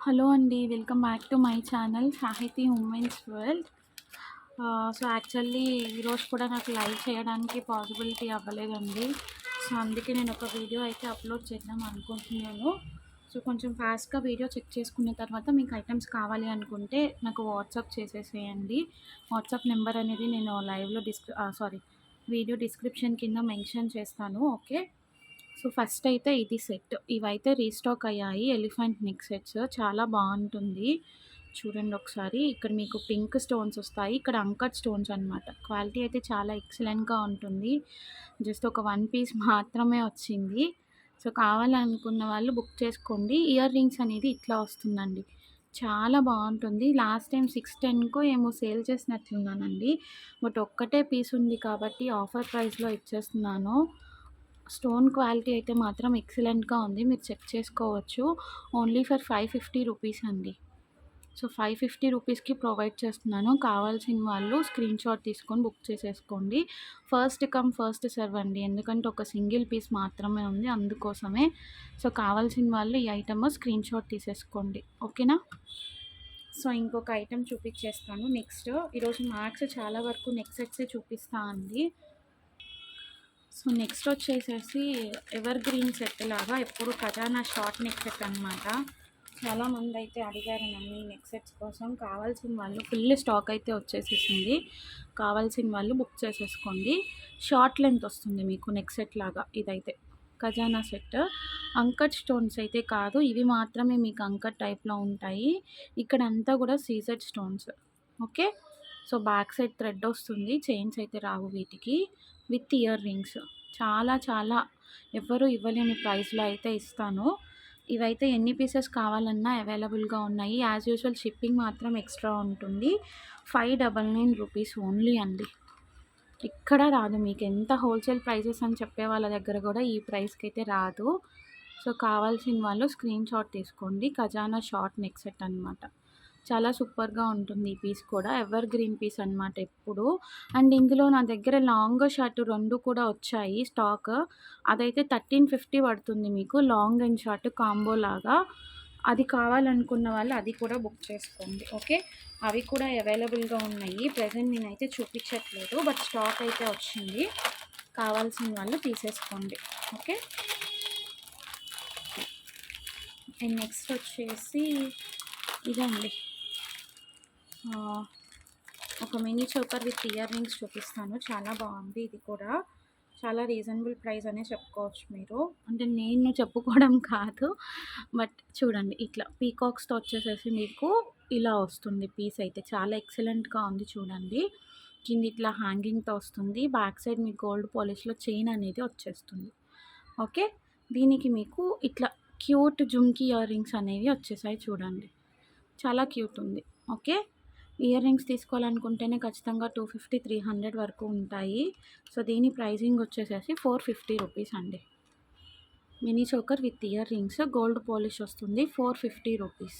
Hello అండి. Welcome back to my channel సాహితీ women's world. So, actually ఈరోజు కూడా నాకు లైవ్ చేయడానికి పాసిబిలిటీ అవ్వలేదండి. సో, అందుకే నేను ఒక వీడియో అయితే అప్లోడ్ చేద్దాం అనుకుంటున్నాను. సో, కొంచెం ఫాస్ట్‌గా వీడియో చెక్ చేసుకున్న తర్వాత మీకు ఐటెమ్స్ కావాలి అనుకుంటే నాకు వాట్సాప్ చేసేసేయండి. వాట్సాప్ నెంబర్ అనేది నేను లైవ్‌లో వీడియో డిస్క్రిప్షన్ కింద మెన్షన్ చేస్తాను. ఓకే. సో, ఫస్ట్ అయితే ఇది సెట్. ఇవైతే రీస్టాక్ అయ్యాయి. ఎలిఫెంట్ నెక్ సెట్స్ చాలా బావుంటుంది. చూడండి ఒకసారి. ఇక్కడ మీకు పింక్ స్టోన్స్ వస్తాయి. ఇక్కడ అంకట్ స్టోన్స్ అనమాట. క్వాలిటీ అయితే చాలా ఎక్సలెంట్‌గా ఉంటుంది. జస్ట్ ఒక 1 పీస్ మాత్రమే వచ్చింది. సో, కావాలనుకున్న వాళ్ళు బుక్ చేసుకోండి. ఇయర్ రింగ్స్ అనేది ఇట్లా వస్తుందండి. చాలా బావుంటుంది. లాస్ట్ టైం 610కో ఏమో సేల్ చేసినట్లున్నానండి. బట్ ఒక్కటే పీస్ ఉంది కాబట్టి ఆఫర్ ప్రైస్‌లో ఇచ్చేస్తున్నాను. స్టోన్ క్వాలిటీ అయితే మాత్రం ఎక్సలెంట్‌గా ఉంది. మీరు చెక్ చేసుకోవచ్చు. ఓన్లీ ఫర్ 550 రూపీస్ అండి. సో, 550 రూపీస్‌కి ప్రొవైడ్ చేస్తున్నాను. కావాల్సిన వాళ్ళు స్క్రీన్‌షాట్ తీసుకొని బుక్ చేసేసుకోండి. ఫస్ట్ కమ్ ఫస్ట్ సర్వ్ అండి. ఎందుకంటే ఒక సింగిల్ పీస్ మాత్రమే ఉంది అందుకోసమే. సో, కావాల్సిన వాళ్ళు ఈ ఐటెమ్ స్క్రీన్‌షాట్ తీసేసుకోండి. ఓకేనా? సో, ఇంకొక ఐటెమ్ చూపిచ్చేస్తాను నెక్స్ట్. ఈరోజు మ్యాక్స్ చాలా వరకు నెక్ సెట్సే చూపిస్తా అండి. సో, నెక్స్ట్ వచ్చేసేసి ఎవర్ గ్రీన్ సెట్ లాగా ఎప్పుడు ఖజానా షార్ట్ నెక్ సెట్ అనమాట. చాలామంది అయితే అడిగారు నన్ను ఈ నెక్ సెట్స్ కోసం. కావాల్సిన వాళ్ళు ఫుల్ స్టాక్ అయితే వచ్చేసేసింది. కావాల్సిన వాళ్ళు బుక్ చేసేసుకోండి. షార్ట్ లెంత్ వస్తుంది మీకు నెక్ సెట్ లాగా ఇదైతే. ఖజానా సెట్. అంకట్ స్టోన్స్ అయితే కాదు. ఇవి మాత్రమే మీకు అంకట్ టైప్‌లో ఉంటాయి. ఇక్కడంతా కూడా CZ stones. Okay. So, back side thread వస్తుంది. చైన్స్ అయితే రావు వీటికి. With ear rings. చాలా చాలా ఎవ్వరు ఇవ్వలేని ప్రైస్‌లో అయితే ఇస్తాను. ఇవైతే ఎన్ని పీసెస్ కావాలన్నా అవైలబుల్‌గా ఉన్నాయి. యాజ్ యూజువల్ షిప్పింగ్ మాత్రం ఎక్స్ట్రా ఉంటుంది. 599 రూపీస్ ఓన్లీ అండి. ఎక్కడ రాదు. మీకు ఎంత హోల్‌సేల్ ప్రైజెస్ అని చెప్పే వాళ్ళ దగ్గర కూడా ఈ ప్రైస్‌కైతే రాదు. సో, కావాల్సిన వాళ్ళు స్క్రీన్‌షాట్ తీసుకోండి. ఖజానా షార్ట్ నెక్ సెట్ అనమాట. చాలా సూపర్‌గా ఉంటుంది ఈ పీస్ కూడా. ఎవర్ గ్రీన్ పీస్ అనమాట ఎప్పుడు. అండ్ ఇందులో నా దగ్గర లాంగ్, షార్ట్ 2 కూడా వచ్చాయి స్టాక్. అదైతే 1350 పడుతుంది మీకు. లాంగ్ అండ్ షార్ట్ కాంబో లాగా. అది కావాలనుకున్న వాళ్ళు అది కూడా బుక్ చేసుకోండి. ఓకే. అవి కూడా అవైలబుల్‌గా ఉన్నాయి. ప్రెజెంట్ నేనైతే చూపించట్లేదు. బట్ స్టాక్ అయితే వచ్చింది. కావాల్సిన వాళ్ళు తీసేసుకోండి. ఓకే. అండ్ నెక్స్ట్ వచ్చేసి ఇదండి. ఒక mini choker with ear rings చూపిస్తాను. చాలా బాగుంది ఇది కూడా. చాలా రీజనబుల్ ప్రైస్ అనే చెప్పుకోవచ్చు మీరు. అంటే నేను చెప్పుకోవడం కాదు. బట్ చూడండి ఇట్లా పీకాక్స్‌తో వచ్చేసేసి మీకు ఇలా వస్తుంది పీస్ అయితే. చాలా ఎక్సలెంట్‌గా ఉంది చూడండి. కింద ఇట్లా హ్యాంగింగ్‌తో వస్తుంది. బ్యాక్ సైడ్ మీకు గోల్డ్ పాలిష్‌లో చైన్ అనేది వచ్చేస్తుంది. ఓకే. దీనికి మీకు ఇట్లా క్యూట్ జుమ్కీ ఇయర్ రింగ్స్ అనేవి వచ్చేసాయి చూడండి. చాలా క్యూట్ ఉంది. ఓకే. ఇయర్ రింగ్స్ తీసుకోవాలనుకుంటేనే ఖచ్చితంగా 250, 300 వరకు ఉంటాయి. సో, దీని ప్రైజింగ్ వచ్చేసేసి 450 రూపీస్ అండి. Mini choker with ear rings gold polish వస్తుంది. 450 రూపీస్.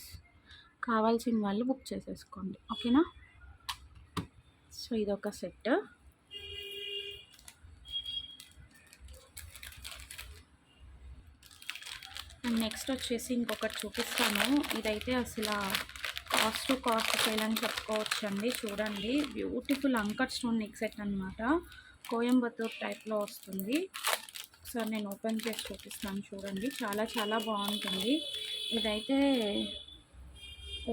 కావాల్సిన వాళ్ళు బుక్ చేసేసుకోండి. ఓకేనా? సో, ఇదొక సెట్. అండ్ నెక్స్ట్ వచ్చేసి ఇంకొకటి చూపిస్తాను. ఇదైతే అసలు కాస్ట్ టు కాస్ట్ సేల్ అని చెప్పుకోవచ్చండి. చూడండి beautiful uncut stone neck set అనమాట. కోయంబత్తూర్ టైప్‌లో వస్తుంది. ఒకసారి నేను ఓపెన్ చేసి చూపిస్తాను చూడండి. చాలా చాలా బాగుంటుంది. ఇదైతే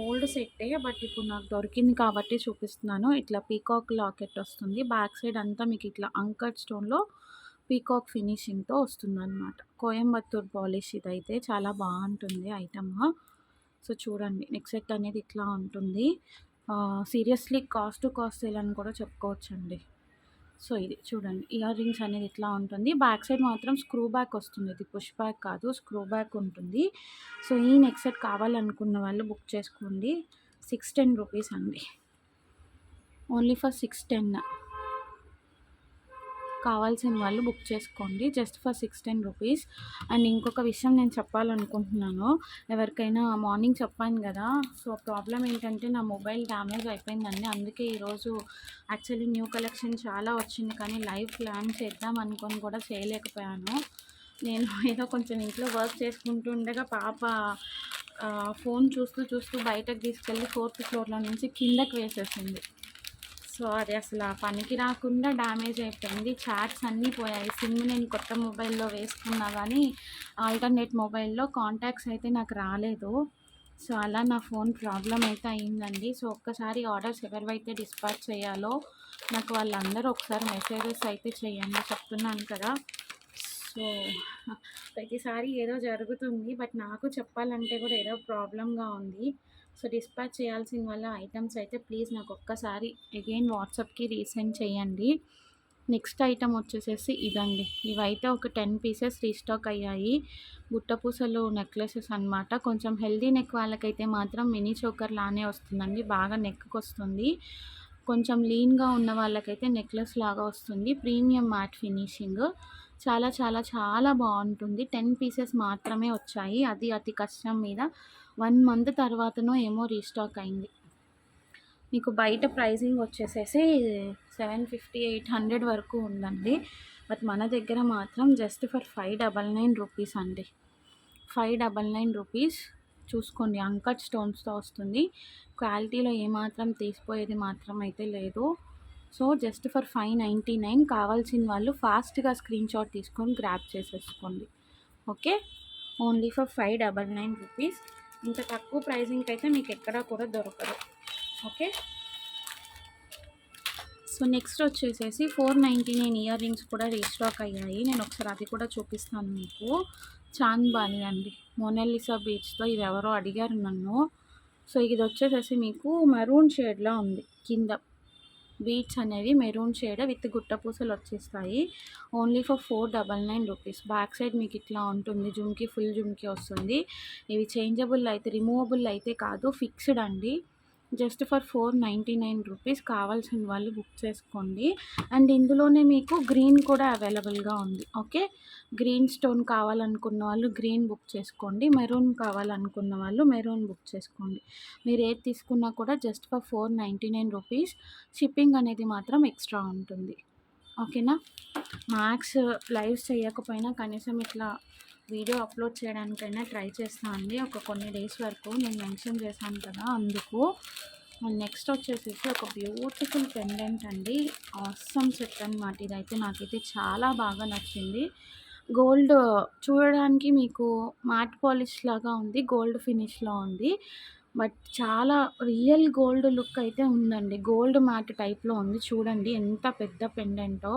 ఓల్డ్ సెట్టే. బట్ ఇప్పుడు నాకు దొరికింది కాబట్టి చూపిస్తున్నాను. ఇట్లా పీకాక్ లాకెట్ వస్తుంది. బ్యాక్ సైడ్ అంతా మీకు ఇట్లా అంకట్ స్టోన్‌లో పీకాక్ ఫినిషింగ్‌తో వస్తుందన్నమాట. కోయంబత్తూర్ పాలిష్ ఇదైతే చాలా బాగుంటుంది ఐటమ్. సో, చూడండి నెక్ సెట్ అనేది ఇట్లా ఉంటుంది. Seriously cost to cost sale అని కూడా చెప్పుకోవచ్చండి. సో, ఇది చూడండి ఇయర్ రింగ్స్ అనేది ఇట్లా ఉంటుంది. బ్యాక్ సైడ్ మాత్రం స్క్రూ బ్యాక్ వస్తుంది. ఇది పుష్ బ్యాక్ కాదు, స్క్రూ బ్యాక్ ఉంటుంది. సో, ఈ నెక్ సెట్ కావాలనుకున్న వాళ్ళు బుక్ చేసుకోండి. 610 రూపీస్ అండి. Only for 610. కావాల్సిన వాళ్ళు బుక్ చేసుకోండి. Just for 610 rupees. అండ్ ఇంకొక విషయం నేను చెప్పాలనుకుంటున్నాను. ఎవరికైనా మార్నింగ్ చెప్పాను కదా! సో, ప్రాబ్లమ్ ఏంటంటే నా మొబైల్ డ్యామేజ్ అయిపోయిందండి. అందుకే ఈరోజు యాక్చువల్లీ న్యూ కలెక్షన్ చాలా వచ్చింది. కానీ లైవ్ ప్లాన్ చేద్దాం అనుకొని కూడా చేయలేకపోయాను. నేను ఏదో కొంచెం ఇంట్లో వర్క్ చేసుకుంటూ ఉండగా పాప ఫోన్ చూస్తూ చూస్తూ బయటకు తీసుకెళ్ళి 4th ఫ్లోర్‌లో నుంచి కిందకి వేసేసింది. సో, అది అసల పనికి రాకుండా డ్యామేజ్ అయిపోయింది. చాట్స్ అన్నీ పోయాయి. సిమ్ నేను కొత్త మొబైల్‌లో వేసుకున్నా గానీ, ఆల్టర్‌నేట్ మొబైల్‌లో కాంటాక్ట్స్ అయితే నాకు రాలేదు. సో, అలా నా ఫోన్ ప్రాబ్లమ్ అయితే అయిందండి. సో, ఒక్కసారి ఆర్డర్స్ ఎవరివైతే డిస్పాచ్ చేయాలో నాకు వాళ్ళందరూ ఒకసారి మెసేజెస్ అయితే చేయండి. చెప్తున్నాను కదా! సో, ప్రతిసారి ఏదో జరుగుతుంది. బట్ నాకు చెప్పాలంటే కూడా ఏదో ప్రాబ్లమ్‌గా ఉంది. సో, డిస్పాచ్ చేయాల్సిన వల్ల ఐటెమ్స్ అయితే ప్లీజ్ నాకు ఒక్కసారి అగైన్ వాట్సాప్‌కి రీసెండ్ చేయండి. నెక్స్ట్ ఐటెమ్ వచ్చేసేసి ఇదండి. ఇవైతే ఒక 10 పీసెస్ రీస్టాక్ అయ్యాయి. గుట్టపూసలు నెక్లెసెస్ అనమాట. కొంచెం హెల్తీ నెక్ వాళ్ళకైతే మాత్రం మినీ చోకర్ లానే వస్తుందండి. బాగా నెక్‌కొస్తుంది. కొంచెం లీన్‌గా ఉన్న వాళ్ళకైతే నెక్లెస్ లాగా వస్తుంది. Premium matte finishing. చాలా చాలా చాలా బావుంటుంది. 10 పీసెస్ మాత్రమే వచ్చాయి. అది అతి కష్టం మీద 1 మంత్ తర్వాతనో ఏమో రీస్టాక్ అయింది. మీకు బయట ప్రైజింగ్ వచ్చేసేసి 750, 800 వరకు ఉందండి. బట్ మన దగ్గర మాత్రం జస్ట్ ఫర్ 599 రూపీస్ అండి. 599 రూపీస్. చూసుకోండి, అంకట్ స్టోన్స్‌తో వస్తుంది. క్వాలిటీలో ఏమాత్రం తీసిపోయేది మాత్రం అయితే లేదు. So, just for 599. కావాల్సిన వాళ్ళు ఫాస్ట్‌గా స్క్రీన్‌షాట్ తీసుకొని గ్రాబ్ చేసేసుకోండి. ఓకే. Only for 599 rupees. ఇంత తక్కువ ప్రైజింగ్‌కి అయితే మీకు ఎక్కడా కూడా దొరకదు. ఓకే. సో, నెక్స్ట్ వచ్చేసేసి 499 ఇయర్ రింగ్స్ కూడా రీస్టాక్ అయ్యాయి. నేను ఒకసారి అది కూడా చూపిస్తాను మీకు. చాంద్ బాలి అండి. మోనాలిసా బీడ్స్‌తో. ఇది ఎవరో అడిగారు నన్ను. సో, ఇది వచ్చేసేసి మీకు మెరూన్ షేడ్‌లో ఉంది. కింద బీడ్స్ అనేవి మెరూన్ షేడ్ విత్ గుట్టపూసలు వచ్చేస్తాయి. Only for 499 rupees. Back side మీకు ఇట్లా ఉంటుంది. జుమ్కీ, ఫుల్ జుమ్కీ వస్తుంది. ఇవి చేంజబుల్ అయితే, రిమూవబుల్ అయితే కాదు, ఫిక్స్డ్ అండి. Just for 499 rupees. కావాల్సిన వాళ్ళు బుక్ చేసుకోండి. అండ్ ఇందులోనే మీకు గ్రీన్ కూడా అవైలబుల్గా ఉంది. ఓకే. గ్రీన్ స్టోన్ కావాలనుకున్న వాళ్ళు గ్రీన్ బుక్ చేసుకోండి. మెరూన్ కావాలనుకున్న వాళ్ళు మెరూన్ బుక్ చేసుకోండి. మీరు ఏది తీసుకున్నా కూడా జస్ట్ ఫర్ 499 రూపీస్. షిప్పింగ్ అనేది మాత్రం ఎక్స్ట్రా ఉంటుంది. ఓకేనా. మ్యాక్స్ లైవ్స్ చేయకపోయినా కనీసం ఇట్లా వీడియో అప్లోడ్ చేయడానికైనా ట్రై చేస్తాను అండి. ఒక కొన్ని డేస్ వరకు నేను మెన్షన్ చేశాను కదా, అందుకు. అండ్ నెక్స్ట్ వచ్చేసేసి ఒక బ్యూటిఫుల్ పెండెంట్ అండి. ఆసమ్ సెట్ అనమాట. ఇదైతే నాకైతే చాలా బాగా నచ్చింది. గోల్డ్ చూడడానికి మీకు మ్యాట్ పాలిష్ లాగా ఉంది. గోల్డ్ ఫినిష్‌లో ఉంది. బట్ చాలా రియల్ గోల్డ్ లుక్ అయితే ఉందండి. గోల్డ్ మ్యాట్ టైప్‌లో ఉంది. చూడండి ఎంత పెద్ద పెండెంటో.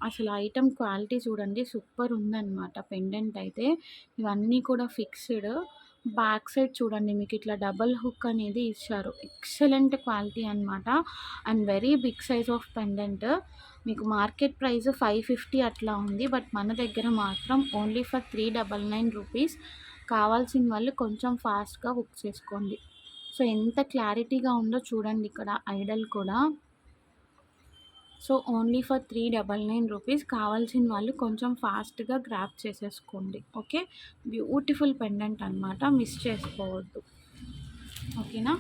అసలు ఐటెమ్ క్వాలిటీ చూడండి, సూపర్ ఉందన్నమాట పెండెంట్ అయితే. ఇవన్నీ కూడా ఫిక్స్డ్. బ్యాక్ సైడ్ చూడండి, మీకు ఇట్లా డబల్ హుక్ అనేది ఇచ్చారు. ఎక్సలెంట్ క్వాలిటీ అనమాట. And very big size of pendant. మీకు మార్కెట్ ప్రైస్ 550 అట్లా ఉంది. బట్ మన దగ్గర మాత్రం ఓన్లీ ఫర్ 399 రూపీస్. కావాల్సిన వాళ్ళు కొంచెం ఫాస్ట్‌గా బుక్ చేసుకోండి. సో, ఎంత క్లారిటీగా ఉందో చూడండి ఇక్కడ ఐడల్ కూడా. So, only for 399 rupees. కావాల్సిన వాళ్ళు కొంచెం ఫాస్ట్‌గా గ్రాబ్ చేసేసుకోండి. ఓకే. బ్యూటిఫుల్ పెండెంట్ అనమాట. మిస్ చేసుకోవద్దు. ఓకేనా.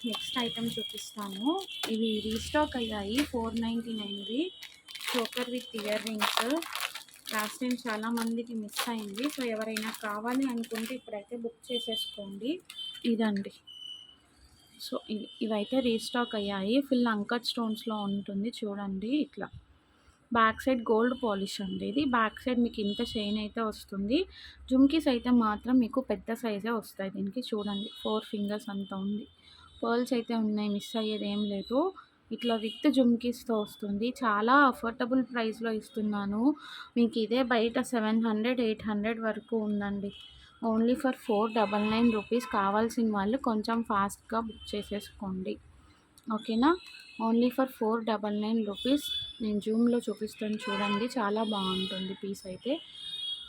నెక్స్ట్ ఐటెమ్ చూపిస్తాను. ఇవి రీస్టాక్ అయ్యాయి. 499వి choker with ear rings. Last time చాలామందికి మిస్ అయింది. సో, ఎవరైనా కావాలి అనుకుంటే ఇప్పుడైతే బుక్ చేసేసుకోండి. ఇదండి. సో, ఇవైతే రీస్టాక్ అయ్యాయి. ఫుల్ అంకట్ స్టోన్స్‌లో ఉంటుంది చూడండి ఇట్లా. బ్యాక్ సైడ్ గోల్డ్ పాలిష్ అండి ఇది. బ్యాక్ సైడ్ మీకు ఇంత చైన్ అయితే వస్తుంది. జుమ్కీస్ అయితే మాత్రం మీకు పెద్ద సైజే వస్తాయి దీనికి. చూడండి 4 ఫింగర్స్ అంత ఉంది. పర్ల్స్ అయితే ఉన్నాయి, మిస్ అయ్యేది ఏం లేదు. ఇట్లా విత్ జుమ్కీస్‌తో వస్తుంది. చాలా అఫోర్డబుల్ ప్రైస్‌లో ఇస్తున్నాను. మీకు ఇదే బయట 700, 800 వరకు ఉందండి. Only for 499 rupees. కావాల్సిన వాళ్ళు కొంచెం ఫాస్ట్‌గా బుక్ చేసేసుకోండి. ఓకేనా. Only for 499 rupees. నేను జూమ్‌లో చూపిస్తాను చూడండి. చాలా బాగుంటుంది పీస్ అయితే.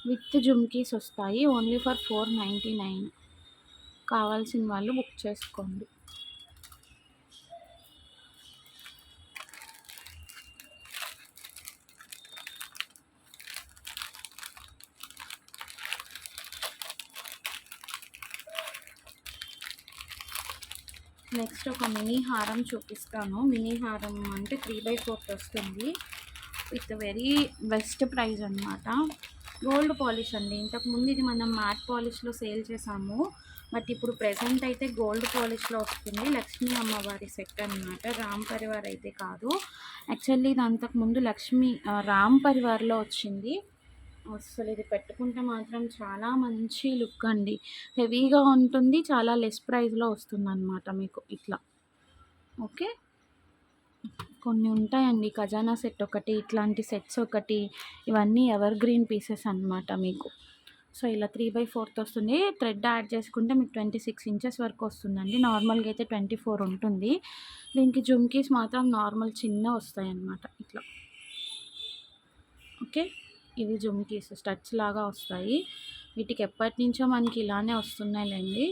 విత్ జుమ్కీస్ వస్తాయి. Only for 499. కావాల్సిన వాళ్ళు బుక్ చేసుకోండి. నెక్స్ట్ ఒక మినీ హారం చూపిస్తాను. మినీ హారం అంటే 3/4 వస్తుంది. విత్ వెరీ బెస్ట్ ప్రైస్ అనమాట. గోల్డ్ పాలిష్ అండి. ఇంతకుముందు ఇది మనం మ్యాట్ పాలిష్లో సేల్ చేసాము, బట్ ఇప్పుడు ప్రెజెంట్ అయితే గోల్డ్ పాలిష్లో వస్తుంది. లక్ష్మీ అమ్మవారి సెట్ అనమాట, రామ్ పరివార్ అయితే కాదు. యాక్చువల్లీ ఇది అంతకుముందు రామ్ పరివార్లో వచ్చింది. అసలు ఇది పెట్టుకుంటే మాత్రం చాలా మంచి లుక్ అండి. హెవీగా ఉంటుంది, చాలా లెస్ ప్రైస్లో వస్తుంది అనమాట మీకు ఇట్లా. ఓకే, కొన్ని ఉంటాయండి, ఖజానా సెట్ ఒకటి, ఇట్లాంటి సెట్స్ ఒకటి, ఇవన్నీ ఎవర్ గ్రీన్ పీసెస్ అనమాట మీకు. సో ఇలా 3/4 వస్తుంది. థ్రెడ్ యాడ్ చేసుకుంటే మీకు 26 ఇంచెస్ వరకు వస్తుందండి. నార్మల్గా అయితే 24 ఉంటుంది. దీనికి జుమ్కీస్ మాత్రం నార్మల్ చిన్న వస్తాయి అన్నమాట ఇట్లా. ఓకే, ఇవి జుమ్కీస్ స్టడ్స్ లాగా వస్తాయి. వీటికి ఎప్పటి నుంచో మనకి ఇలానే వస్తున్నాయిలేండి.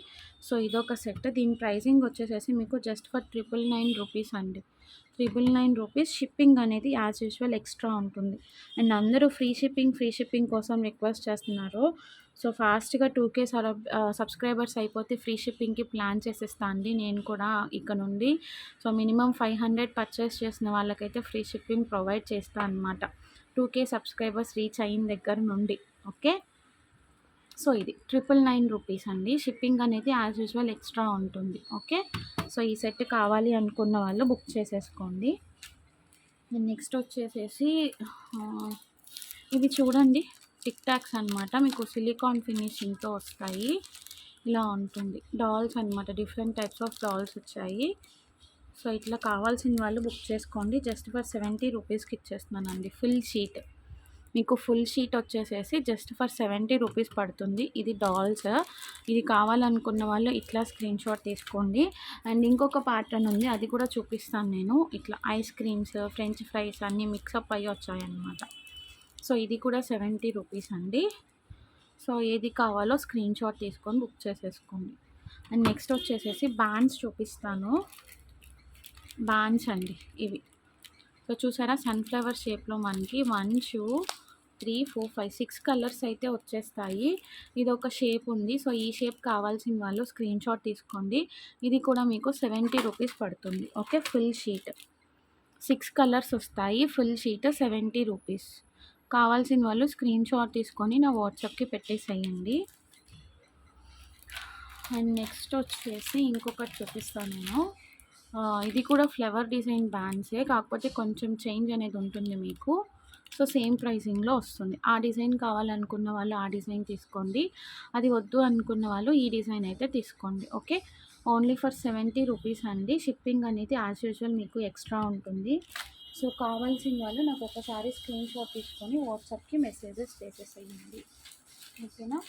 సో ఇదొక సెట్. దీని ప్రైజింగ్ వచ్చేసేసి మీకు జస్ట్ ఫర్ 999 రూపీస్ అండి. 999 రూపీస్. షిప్పింగ్ అనేది యాజ్ యూజువల్ ఎక్స్ట్రా ఉంటుంది. అండ్ అందరూ ఫ్రీ షిప్పింగ్ కోసం రిక్వెస్ట్ చేస్తున్నారు. సో ఫాస్ట్గా 2K సబ్స్క్రైబర్స్ అయిపోతే ఫ్రీ షిప్పింగ్కి ప్లాన్ చేసేస్తా అండి నేను కూడా ఇక నుండి. సో మినిమం 500 పర్చేస్ చేసిన వాళ్ళకైతే ఫ్రీ షిప్పింగ్ ప్రొవైడ్ చేస్తా అనమాట, 2K సబ్స్క్రైబర్స్ రీచ్ అయిన దగ్గర నుండి. ఓకే, సో ఇది 999 రూపీస్ అండి. షిప్పింగ్ అనేది యాజ్ యూజువల్ ఎక్స్ట్రా ఉంటుంది. ఓకే, సో ఈ సెట్ కావాలి అనుకున్న వాళ్ళు బుక్ చేసేసుకోండి. నెక్స్ట్ వచ్చేసేసి ఇవి చూడండి, టిక్ టాక్స్ అనమాట. మీకు సిలికాన్ ఫినిషింగ్తో వస్తాయి. ఇలా ఉంటుంది. డాల్స్ అనమాట, డిఫరెంట్ టైప్స్ ఆఫ్ డాల్స్ వచ్చాయి. సో ఇట్లా కావాల్సిన వాళ్ళు బుక్ చేసుకోండి. జస్ట్ ఫర్ 70 రూపీస్కి ఇచ్చేస్తున్నానండి. ఫుల్ షీట్ మీకు ఫుల్ షీట్ వచ్చేసేసి జస్ట్ ఫర్ 70 రూపీస్ పడుతుంది. ఇది డాల్స్. ఇది కావాలనుకున్న వాళ్ళు ఇట్లా స్క్రీన్ షాట్ తీసుకోండి. అండ్ ఇంకొక ప్యాటర్న్ ఉంది, అది కూడా చూపిస్తాను నేను. ఇట్లా ఐస్ క్రీమ్స్, ఫ్రెంచ్ ఫ్రైస్ అన్నీ మిక్సప్ అయ్యి వచ్చాయన్నమాట. సో ఇది కూడా 70 రూపీస్ అండి. సో ఏది కావాలో స్క్రీన్ షాట్ తీసుకొని బుక్ చేసేసుకోండి. అండ్ నెక్స్ట్ వచ్చేసేసి బ్యాండ్స్ చూపిస్తాను. బ్యాండ్స్ అండి ఇవి. సో చూసారా, సన్ఫ్లవర్ షేప్లో మనకి 1 2 3 4 5 6 కలర్స్ అయితే వచ్చేస్తాయి. ఇది ఒక షేప్ ఉంది. సో ఈ షేప్ కావాల్సిన వాళ్ళు స్క్రీన్ షాట్ తీసుకోండి. ఇది కూడా మీకు 70 రూపీస్ పడుతుంది. ఓకే, ఫుల్ షీట్ 6 కలర్స్ వస్తాయి. Full sheet 70 rupees. కావాల్సిన వాళ్ళు స్క్రీన్ షాట్ తీసుకొని నా వాట్సాప్కి పెట్టేసేయండి. అండ్ నెక్స్ట్ వచ్చేసి ఇంకొకటి చూపిస్తాను నేను. ఇది కూడా ఫ్లవర్ డిజైన్ బ్యాండ్సే, కాకపోతే కొంచెం చేంజ్ అనేది ఉంటుంది మీకు. సో సేమ్ ప్రైసింగ్లో వస్తుంది. ఆ డిజైన్ కావాలనుకున్న వాళ్ళు ఆ డిజైన్ తీసుకోండి, అది వద్దు అనుకున్న వాళ్ళు ఈ డిజైన్ అయితే తీసుకోండి. ఓకే, ఓన్లీ ఫర్ 70 రూపీస్ అండి. షిప్పింగ్ అనేది యాజ్ యూజువల్ మీకు ఎక్స్ట్రా ఉంటుంది. సో కావాల్సిన వాళ్ళు నాకు ఒకసారి స్క్రీన్ షాట్ తీసుకొని వాట్సాప్కి మెసేజెస్ చేసేసేయండి. ఓకేనా.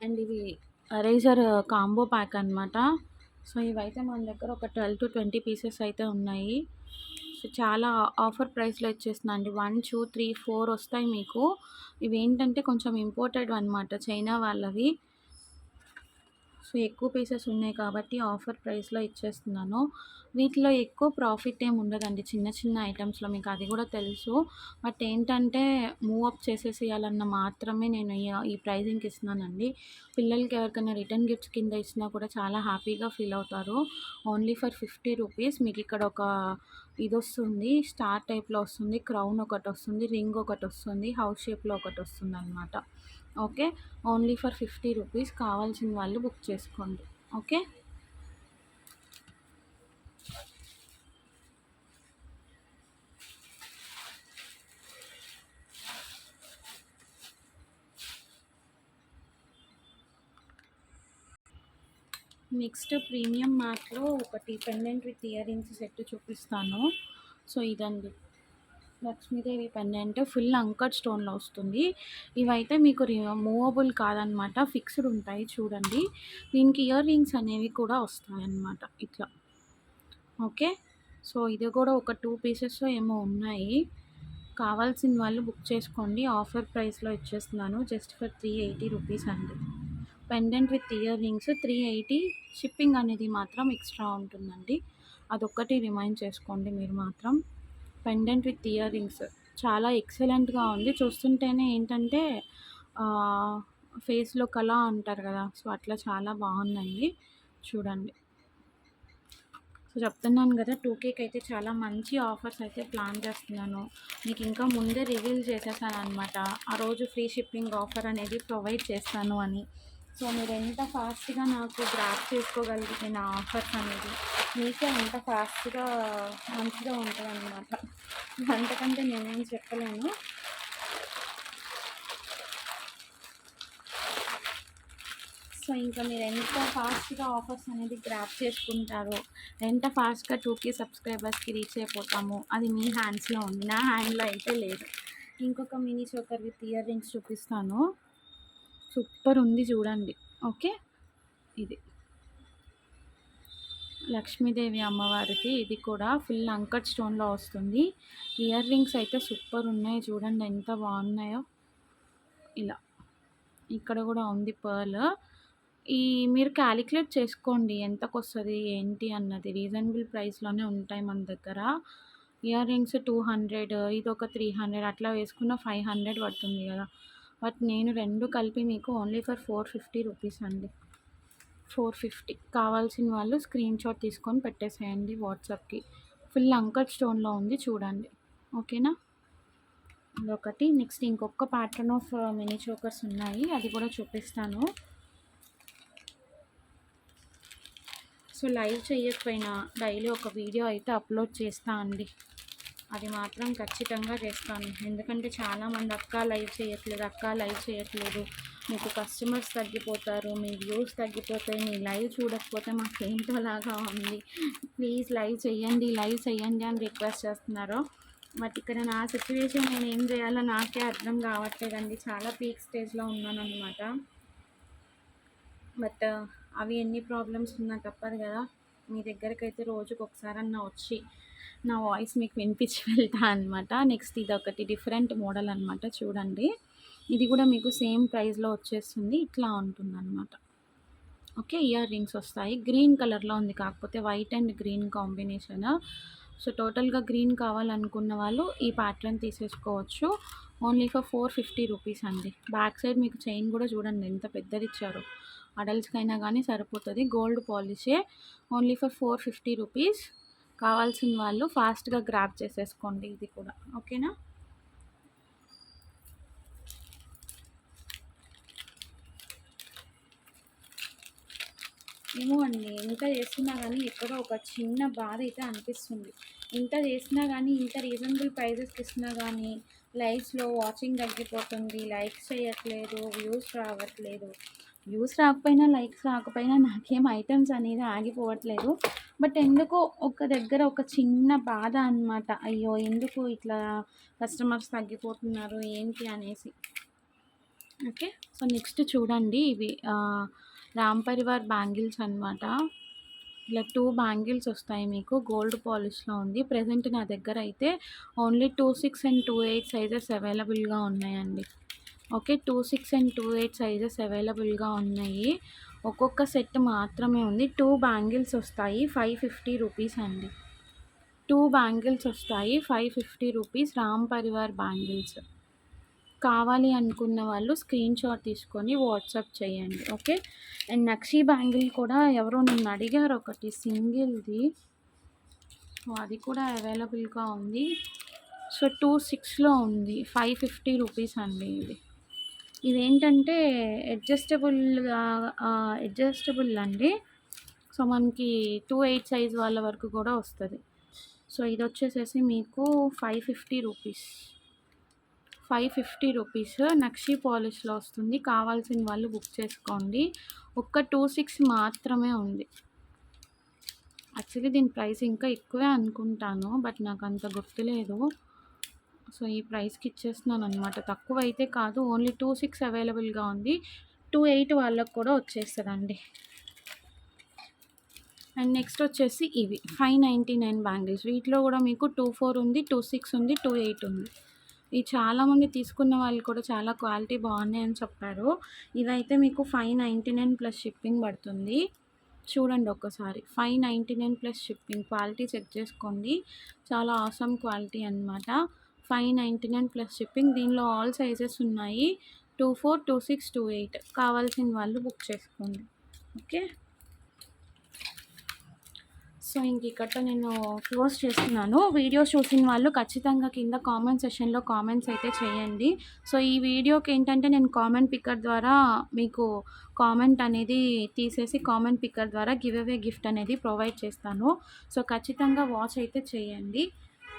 అండ్ ఇవి ఎరేజర్ కాంబో ప్యాక్ అనమాట. సో ఇవైతే మన దగ్గర ఒక 12 to 20 పీసెస్ అయితే ఉన్నాయి. సో చాలా ఆఫర్ ప్రైస్లో ఇచ్చేస్తున్నా అండి. 1 2 3 4 వస్తాయి మీకు. ఇవి ఏంటంటే కొంచెం ఇంపోర్టెడ్ అనమాట, చైనా వాళ్ళవి. సో ఎక్కువ పీసెస్ ఉన్నాయి కాబట్టి ఆఫర్ ప్రైస్లో ఇచ్చేస్తున్నాను. వీటిలో ఎక్కువ ప్రాఫిట్ ఏమి ఉండదండి, చిన్న చిన్న ఐటమ్స్లో, మీకు అది కూడా తెలుసు. బట్ ఏంటంటే మూవ్ అప్ చేసేసేయాలన్న మాత్రమే నేను ఈ ప్రైజింగ్కి ఇస్తున్నానండి. పిల్లలకి ఎవరికైనా రిటర్న్ గిఫ్ట్స్ కింద ఇచ్చినా కూడా చాలా హ్యాపీగా ఫీల్ అవుతారు. Only for 50 rupees. మీకు ఇక్కడ ఒక ఇది వస్తుంది, స్టార్ టైప్లో వస్తుంది, క్రౌన్ ఒకటి వస్తుంది, రింగ్ ఒకటి వస్తుంది, హౌస్ షేప్లో ఒకటి వస్తుంది అనమాట. Okay, only for 50 rupees. కావాల్సిన వాళ్ళు బుక్ చేసుకోండి. ఓకే, నెక్స్ట్ ప్రీమియం మ్యాట్లో ఒకటి pendant with ear rings set చూపిస్తాను. సో ఇదండి, లక్ష్మీదేవి పెండెంట్ ఫుల్ అంకర్ స్టోన్లో వస్తుంది. ఇవైతే మీకు మూవబుల్ కాదనమాట, ఫిక్స్డ్ ఉంటాయి. చూడండి, దీనికి ఇయర్ రింగ్స్ అనేవి కూడా వస్తాయి అన్నమాట ఇట్లా. ఓకే, సో ఇది కూడా ఒక 2 పీసెస్ ఏమో ఉన్నాయి. కావాల్సిన వాళ్ళు బుక్ చేసుకోండి. ఆఫర్ ప్రైస్లో ఇచ్చేస్తున్నాను జస్ట్ ఫర్ 380 రూపీస్ అండి. Pendant with ear rings 380. Shipping అనేది మాత్రం ఎక్స్ట్రా ఉంటుందండి, అదొక్కటి రిమైండ్ చేసుకోండి మీరు మాత్రం. పెండెంట్ విత్ ఇయర్ రింగ్స్ చాలా ఎక్సలెంట్గా ఉంది. చూస్తుంటేనే ఏంటంటే ఫేస్లో కళ అంటారు కదా, సో అట్లా చాలా బాగున్నాయి చూడండి. సో చెప్తున్నాను కదా 2Kకి అయితే చాలా మంచి ఆఫర్స్ అయితే ప్లాన్ చేస్తున్నాను. మీకు ఇంకా ముందే రివీల్ చేసేసాను అనమాట. ఆ రోజు ఫ్రీ షిప్పింగ్ ఆఫర్ అనేది ప్రొవైడ్ చేస్తాను అని. సో మీరు ఎంత ఫాస్ట్గా నాకు గ్రాప్ చేసుకోగలిగితే నా ఆఫర్స్ అనేది మీకే అంత ఫాస్ట్గా మంచిగా ఉంటుంది అనమాట. అంతకంటే నేనేం చెప్పలేను. సో ఇంకా మీరు ఎంత ఫాస్ట్గా ఆఫర్స్ అనేది గ్రాప్ చేసుకుంటారో, ఎంత ఫాస్ట్గా 2K సబ్స్క్రైబర్స్కి రీచ్ అయిపోతామో అది మీ హ్యాండ్స్లో ఉంది. నా హ్యాండ్లో అయితే లేదు. ఇంకొక mini choker with ear rings చూపిస్తాను. సూపర్ ఉంది చూడండి. ఓకే, ఇది లక్ష్మీదేవి అమ్మవారికి. ఇది కూడా ఫుల్ అంకట్ స్టోన్లో వస్తుంది. ఇయర్ రింగ్స్ అయితే సూపర్ ఉన్నాయి చూడండి ఎంత బాగున్నాయో. ఇలా ఇక్కడ కూడా ఉంది పర్ల్. మీరు క్యాలిక్యులేట్ చేసుకోండి ఎంతకొస్తది ఏంటి అన్నది. రీజనబుల్ ప్రైస్‌లోనే ఉంటాయి మన దగ్గర. ఇయర్ రింగ్స్ 200, ఇదొక 300 అట్లా వేసుకున్న 500 పడుతుంది కదా! బట్ నేను 2 కలిపి మీకు ఓన్లీ ఫర్ 450 రూపీస్ అండి. 450 కావాల్సిన వాళ్ళు స్క్రీన్ షాట్ తీసుకొని పెట్టేసేయండి వాట్సాప్‌కి. ఫుల్ అంకట్ స్టోన్‌లో ఉంది చూడండి. ఓకేనా? అదొకటి. నెక్స్ట్ ఇంకొక ప్యాటర్న్ ఆఫ్ మినీ చోకర్స్ ఉన్నాయి. అది కూడా చూపిస్తాను. సో లైవ్ చేయకపోయినా డైలీ ఒక వీడియో అయితే అప్లోడ్ చేస్తా అండి. అది మాత్రం ఖచ్చితంగా చేస్తాను. ఎందుకంటే చాలామంది అక్క లైవ్ చేయట్లేదు, మీకు కస్టమర్స్ తగ్గిపోతారు, మీ వ్యూస్ తగ్గిపోతాయి, మీ లైవ్ చూడకపోతే మాకు ఏంటోలాగా ఉంది, ప్లీజ్ లైవ్ చేయండి అని రిక్వెస్ట్ చేస్తున్నారు. బట్ ఇక్కడ నా సిచ్యువేషన్ నేను ఏం చేయాలో నాకే అర్థం కావట్లేదండి. చాలా పీక్ స్టేజ్లో ఉన్నాను అనమాట. బట్ అవి ఎన్ని ప్రాబ్లమ్స్ ఉన్నా తప్పదు కదా. మీ దగ్గరకైతే రోజుకి ఒకసారన్నా వచ్చి నా వాయిస్ మీకు వినిపించి వెళ్తా అనమాట. నెక్స్ట్ ఇదొకటి డిఫరెంట్ మోడల్ అనమాట చూడండి. ఇది కూడా మీకు సేమ్ ప్రైస్లో వచ్చేస్తుంది. ఇట్లా ఉంటుందన్నమాట. ఓకే, ఇయర్ రింగ్స్ వస్తాయి. గ్రీన్ కలర్లో ఉంది, కాకపోతే white and green combination. So టోటల్గా గ్రీన్ కావాలనుకున్న వాళ్ళు ఈ ప్యాటర్న్ తీసేసుకోవచ్చు. ఓన్లీ ఫర్ 450 రూపీస్ అండి. బ్యాక్ సైడ్ మీకు చైన్ కూడా చూడండి ఎంత పెద్దది ఇచ్చారు. అడల్ట్స్కైనా కానీ సరిపోతుంది. గోల్డ్ పాలిషే. Only for 450 rupees. కావాల్సిన వాళ్ళు ఫాస్ట్గా గ్రాప్ చేసేసుకోండి ఇది కూడా. ఓకేనా? ఏమో అండి, ఎంత చేస్తున్నా కానీ ఎక్కడో ఒక చిన్న బాధ అయితే అనిపిస్తుంది. ఇంత చేసినా కానీ, ఇంత రీజనబుల్ ప్రైజెస్కి ఇస్తున్నా కానీ లైవ్స్లో వాచింగ్ తగ్గిపోతుంది, లైక్స్ చేయట్లేదు, వ్యూస్ రావట్లేదు. వ్యూస్ రాకపోయినా లైక్స్ రాకపోయినా నాకేం ఐటమ్స్ అనేది ఆగిపోవట్లేదు. బట్ ఎందుకో ఒక దగ్గర ఒక చిన్న బాధ అనమాట. అయ్యో ఎందుకు ఇట్లా కస్టమర్స్ తగ్గిపోతున్నారు ఏంటి అనేసి. ఓకే, సో నెక్స్ట్ చూడండి. ఇవి రామ్ పరివార్ బ్యాంగిల్స్ అనమాట. ఇలా 2 బ్యాంగిల్స్ వస్తాయి మీకు. గోల్డ్ పాలిష్లో ఉంది. ప్రజెంట్ నా దగ్గర అయితే ఓన్లీ 26 అండ్ 28 సైజెస్ అవైలబుల్గా ఉన్నాయండి. ఓకే, 26 అండ్ 28 సైజెస్ అవైలబుల్గా ఉన్నాయి. ఒక్కొక్క సెట్ మాత్రమే ఉంది. 2 బ్యాంగిల్స్ వస్తాయి, 550 రూపీస్ అండి. 2 బ్యాంగిల్స్ వస్తాయి, 550 రూపీస్. రామ్ పరివార్ బ్యాంగిల్స్ కావాలి అనుకున్న వాళ్ళు స్క్రీన్ షాట్ తీసుకొని వాట్సాప్ చేయండి. ఓకే, అండ్ నక్షీ బ్యాంగిల్ కూడా ఎవరో నన్ను అడిగారు ఒకటి సింగిల్ది. సో అది కూడా అవైలబుల్గా ఉంది. సో 26లో ఉంది, 550 రూపీస్ అండి. ఇదేంటంటే అడ్జస్టబుల్ అండి. సో మనకి 28 సైజ్ వాళ్ళ వరకు కూడా వస్తుంది. సో ఇది వచ్చేసేసి మీకు 550 రూపీస్. 550 రూపీస్ నక్షీ పాలిష్లో వస్తుంది. కావాల్సిన వాళ్ళు బుక్ చేసుకోండి. ఒక్క 26 మాత్రమే ఉంది. యాక్చువల్లీ దీని ప్రైస్ ఇంకా ఎక్కువే అనుకుంటాను, బట్ నాకు అంత గుర్తులేదు. సో ఈ ప్రైస్కి ఇచ్చేస్తున్నాను అనమాట. తక్కువ అయితే కాదు, ఓన్లీ 26 అవైలబుల్గా ఉంది. 28 వాళ్ళకు కూడా వచ్చేస్తుందండి. అండ్ నెక్స్ట్ వచ్చేసి ఇవి 599 బ్యాంగిల్స్. వీటిలో కూడా మీకు 24 ఉంది, 26 ఉంది, 28 ఉంది. ఈ చాలామంది తీసుకున్న వాళ్ళు కూడా చాలా క్వాలిటీ బాగున్నాయని చెప్పారు. ఇదైతే మీకు 599 ప్లస్ షిప్పింగ్ పడుతుంది. చూడండి ఒక్కసారి, 599 ప్లస్ షిప్పింగ్. క్వాలిటీ చెక్ చేసుకోండి, చాలా ఆసమ్ క్వాలిటీ అనమాట. 599 ప్లస్ షిప్పింగ్. దీనిలో ఆల్ సైజెస్ ఉన్నాయి, 24, 26, 28. కావాల్సిన వాళ్ళు బుక్ చేసుకోండి. ఓకే, సో ఇంక ఇక్కడితో నేను క్లోజ్ చేస్తున్నాను. వీడియోస్ చూసిన వాళ్ళు ఖచ్చితంగా కింద కామెంట్ సెక్షన్‌లో కామెంట్స్ అయితే చేయండి. సో ఈ వీడియోకి ఏంటంటే నేను కామెంట్ పిక్కర్ ద్వారా మీకు కామెంట్ అనేది తీసేసి కామెంట్ పిక్కర్ ద్వారా గివ్ అవే గిఫ్ట్ అనేది ప్రొవైడ్ చేస్తాను. సో ఖచ్చితంగా వాచ్ అయితే చేయండి.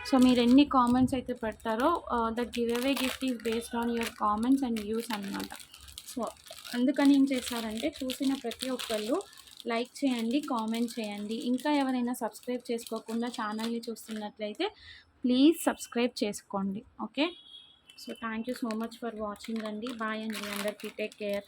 సో మీరు ఎన్ని కామెంట్స్ అయితే పెడతారో that give away gift is based on your comments and views అనమాట. సో అందుకని ఏం చేశారంటే చూసిన ప్రతి ఒక్కళ్ళు లైక్ చేయండి, కామెంట్ చేయండి. ఇంకా ఎవరైనా సబ్స్క్రైబ్ చేసుకోకుండా ఛానల్ని చూస్తున్నట్లయితే ప్లీజ్ సబ్స్క్రైబ్ చేసుకోండి. Okay. So thank you so much for watching అండి. బాయ్ అండి అందరికీ. Take care.